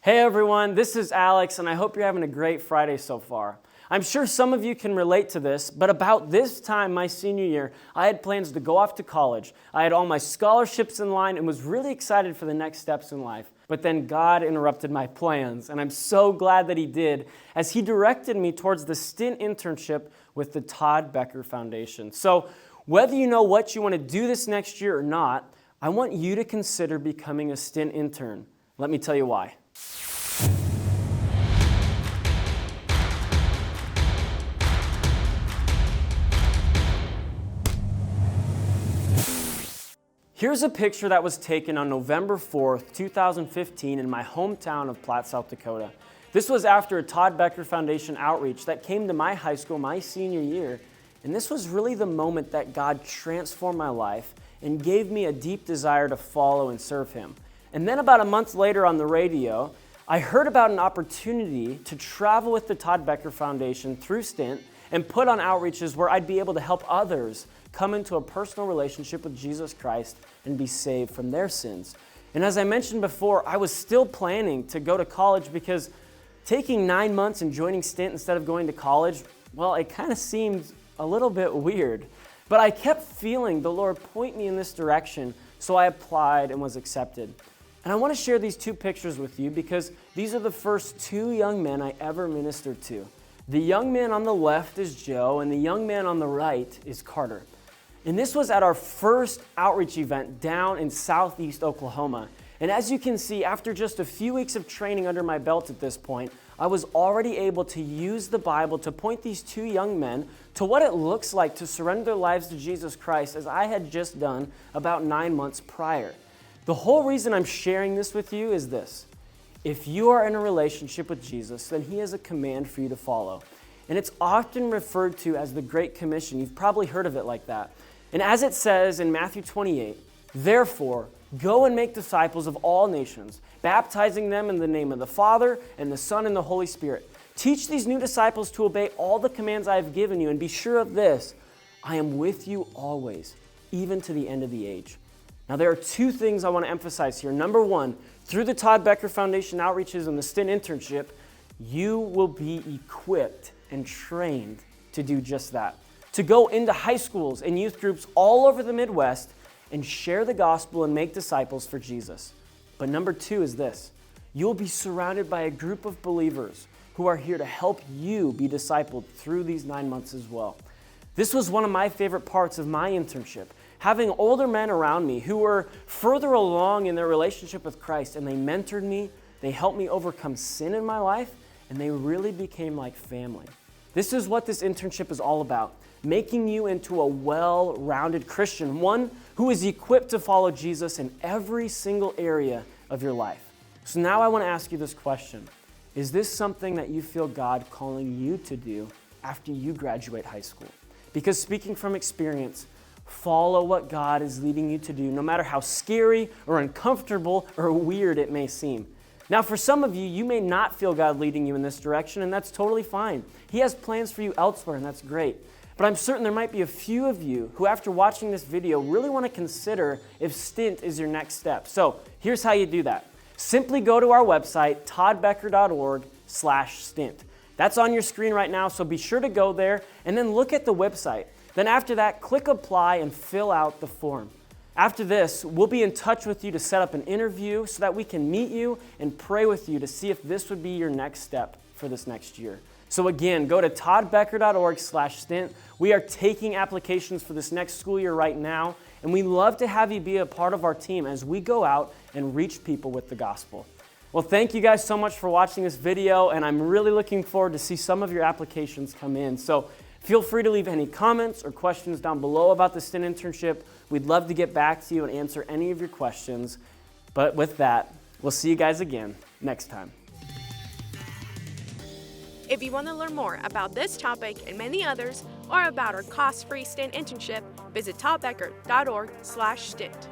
Hey everyone, this is Alex, and I hope you're having a great Friday so far. I'm sure some of you can relate to this, but about this time my senior year, I had plans to go off to college. I had all my scholarships in line and was really excited for the next steps in life. But then God interrupted my plans, and I'm so glad that He did, as He directed me towards the STINT internship with the Todd Becker Foundation. So whether you know what you want to do this next year or not, I want you to consider becoming a STINT intern. Let me tell you why. Here's a picture that was taken on November 4th, 2015 in my hometown of Platte, South Dakota. This was after a Todd Becker Foundation outreach that came to my high school my senior year, and this was really the moment that God transformed my life and gave me a deep desire to follow and serve Him. And then about a month later on the radio, I heard about an opportunity to travel with the Todd Becker Foundation through STINT and put on outreaches where I'd be able to help others come into a personal relationship with Jesus Christ and be saved from their sins. And as I mentioned before, I was still planning to go to college because taking 9 months and joining STINT instead of going to college, well, it kind of seemed a little bit weird. But I kept feeling the Lord point me in this direction, so I applied and was accepted. And I want to share these two pictures with you because these are the first two young men I ever ministered to. The young man on the left is Joe, and the young man on the right is Carter. And this was at our first outreach event down in southeast Oklahoma. And as you can see, after just a few weeks of training under my belt at this point, I was already able to use the Bible to point these two young men to what it looks like to surrender their lives to Jesus Christ, as I had just done about 9 months prior. The whole reason I'm sharing this with you is this. If you are in a relationship with Jesus, then He has a command for you to follow. And it's often referred to as the Great Commission. You've probably heard of it like that. And as it says in Matthew 28, "Therefore, go and make disciples of all nations, baptizing them in the name of the Father and the Son and the Holy Spirit. Teach these new disciples to obey all the commands I have given you, and be sure of this, I am with you always, even to the end of the age." Now, there are two things I want to emphasize here. Number one, through the Todd Becker Foundation outreaches and the STINT internship, you will be equipped and trained to do just that. To go into high schools and youth groups all over the Midwest and share the gospel and make disciples for Jesus. But number two is this. You'll be surrounded by a group of believers who are here to help you be discipled through these 9 months as well. This was one of my favorite parts of my internship, having older men around me who were further along in their relationship with Christ, and they mentored me, they helped me overcome sin in my life, and they really became like family. This is what this internship is all about, making you into a well-rounded Christian, one who is equipped to follow Jesus in every single area of your life. So now I want to ask you this question. Is this something that you feel God calling you to do after you graduate high school? Because speaking from experience, follow what God is leading you to do, no matter how scary or uncomfortable or weird it may seem. Now, for some of you, you may not feel God leading you in this direction, and that's totally fine. He has plans for you elsewhere, and that's great. But I'm certain there might be a few of you who, after watching this video, really want to consider if STINT is your next step. So here's how you do that. Simply go to our website, toddbecker.org/STINT. That's on your screen right now, so be sure to go there and then look at the website. Then after that, click apply and fill out the form. After this, we'll be in touch with you to set up an interview so that we can meet you and pray with you to see if this would be your next step for this next year. So again, go to toddbecker.org/STINT. We are taking applications for this next school year right now, and we love to have you be a part of our team as we go out and reach people with the gospel. Well, thank you guys so much for watching this video, and I'm really looking forward to see some of your applications come in. So feel free to leave any comments or questions down below about the STINT internship. We'd love to get back to you and answer any of your questions. But with that, we'll see you guys again next time. If you want to learn more about this topic and many others, or about our cost-free STINT internship, visit toddbecker.org/STINT.